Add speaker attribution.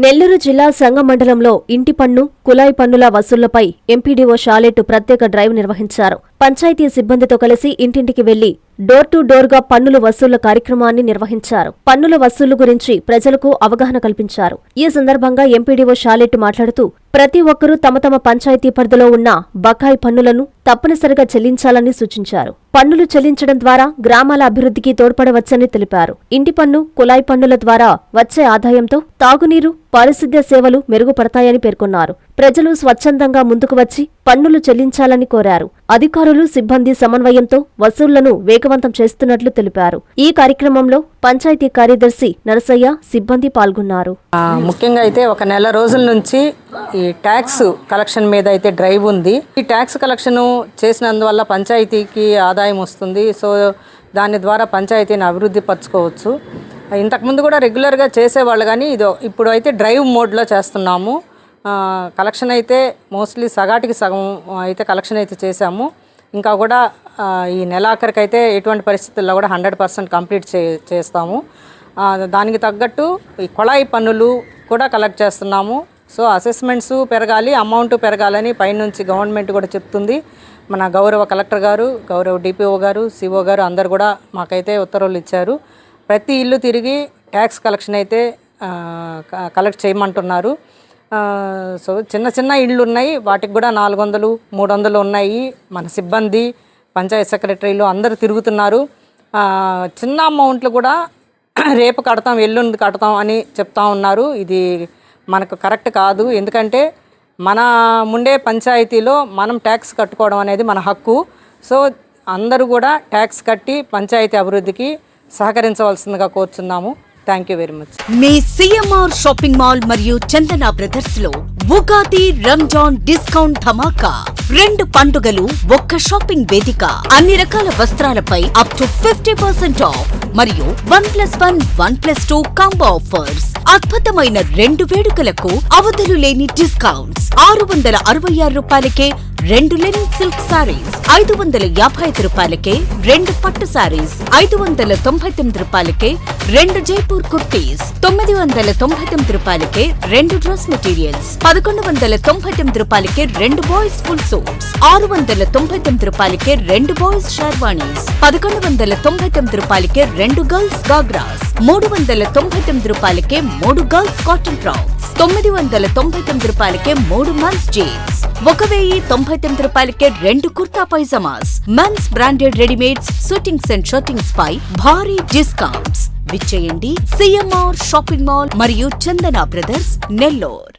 Speaker 1: నెల్లూరు జిల్లా సంగం మండలంలో ఇంటి పన్ను, కుళాయి పన్నుల వసూళ్లపై ఎంపీడీఓ షాలెట్ ప్రత్యేక డ్రైవ్ నిర్వహించారు. పంచాయతీ సిబ్బందితో కలిసి ఇంటింటికి వెళ్లి డోర్ టు డోర్ గా పన్నుల వసూళ్ల కార్యక్రమాన్ని నిర్వహించారు. పన్నుల వసూళ్లు గురించి ప్రజలకు అవగాహన కల్పించారు. ఈ సందర్భంగా ఎంపీడీఓ షాలెట్ మాట్లాడుతూ ప్రతి ఒక్కరూ తమ తమ పంచాయతీ పరిధిలో ఉన్న బకాయి పన్నులను తప్పనిసరిగా చెల్లించాలని సూచించారు. పన్నులు చెల్లించడం ద్వారా గ్రామాల అభివృద్ధికి తోడ్పడవచ్చని తెలిపారు. ఇంటి పన్ను, కుళాయి పన్నుల ద్వారా వచ్చే ఆదాయంతో తాగునీరు, పారిశుద్ధ్య సేవలు మెరుగుపడతాయని పేర్కొన్నారు. ప్రజలు స్వచ్ఛందంగా ముందుకు వచ్చి పన్నులు చెల్లించాలని కోరారు. అధికారులు, సిబ్బంది సమన్వయంతో వసూళ్లను వేగవంతం చేస్తున్నట్లు తెలిపారు. ఈ కార్యక్రమంలో పంచాయతీ కార్యదర్శి నరసయ్య, సిబ్బంది పాల్గొన్నారు.
Speaker 2: ముఖ్యంగా అయితే ఒక నెల రోజుల నుంచి ఈ ట్యాక్స్ కలెక్షన్ మీద అయితే డ్రైవ్ ఉంది. ఈ ట్యాక్స్ కలెక్షన్ చేసినందువల్ల పంచాయతీకి ఆదాయం వస్తుంది. సో దాని ద్వారా పంచాయతీని అభివృద్ధి పరచుకోవచ్చు. ఇంతకుముందు కూడా రెగ్యులర్గా చేసేవాళ్ళు, కానీ ఇప్పుడు అయితే డ్రైవ్ మోడ్లో చేస్తున్నాము. కలెక్షన్ అయితే మోస్ట్లీ సగాటికి సగం అయితే కలెక్షన్ అయితే చేశాము. ఇంకా కూడా ఈ నెలాఖరికైతే ఎటువంటి పరిస్థితుల్లో కూడా 100% కంప్లీట్ చేస్తాము. దానికి తగ్గట్టు ఈ కుళాయి పన్నులు కూడా కలెక్ట్ చేస్తున్నాము. సో అసెస్మెంట్స్ పెరగాలి, అమౌంట్ పెరగాలని పైనుంచి గవర్నమెంట్ కూడా చెప్తుంది. మన గౌరవ కలెక్టర్ గారు, గౌరవ డిపిఓ గారు, సిఓ గారు అందరు కూడా మాకైతే ఉత్తర్వులు ఇచ్చారు. ప్రతి ఇల్లు తిరిగి ట్యాక్స్ కలెక్షన్ అయితే కలెక్ట్ చేయమంటున్నారు. సో చిన్న చిన్న ఇళ్ళు ఉన్నాయి, వాటికి కూడా 400, 300 ఉన్నాయి. మన సిబ్బంది, పంచాయత్ సెక్రటరీలు అందరూ తిరుగుతున్నారు. చిన్న అమౌంట్లు కూడా రేపు కడతాం, ఎల్లుండి కడతాం అని చెప్తా ఉన్నారు. ఇది మనకు కరెక్ట్ కాదు. ఎందుకంటే మన ముండే పంచాయతీలో మనం ట్యాక్స్ కట్టుకోవడం అనేది మన హక్కు. సో అందరూ కూడా ట్యాక్స్ కట్టి పంచాయతీ అభివృద్ధికి సహకరించవలసిందిగా కోరుచున్నాము. Thank you very much.
Speaker 3: Me CMR shopping mall మరియు చందన బ్రదర్స్ లో ఉగాది, రంజాన్ డిస్కౌంట్ ధమాకా. 2 పండుగలు ఒక్క షాపింగ్ వేదిక. అన్ని రకాల వస్త్రాలపై అప్ టు 50% ఆఫ్ మరియు 1+1, 1+2 కాంబో ఆఫర్స్. అద్భుతమైన 2 వేడుకలకు అవధులు లేని డిస్కౌంట్స్. 666 రూపాయలకే 2 లెనిన్ సిల్క్ సారీస్, 555 రూపాయలకే 2 పట్టు సారీస్, 599 రూపాయలకే 2 జైపూర్ కుర్తీస్, 999 రూపాయలకే 2 డ్రెస్ మెటీరియల్స్, 1199 రూపాయలకే 2 బాయ్స్ ఫుల్ సూట్స్, 699 రూపాయలకే 2 బాయ్స్ షర్వాణీస్, 1199 రూపాయలకే 2 గర్ల్స్ గాగ్రాస్, 399 రూపాయలకే 3 గర్ల్స్ కాటన్ ఫ్రాక్స్, 999 రూపాయలకే 3 మెన్స్ జీన్స్, 1099 రూపాయలకే 2 kurta pyjamas. Men's branded readymades, suitings and shirtings పై భారీ డిస్కౌంట్స్. విచ్చేయండి సిఎంఆర్ షాపింగ్ మాల్ మరియు చందన బ్రదర్స్, నెల్లూరు.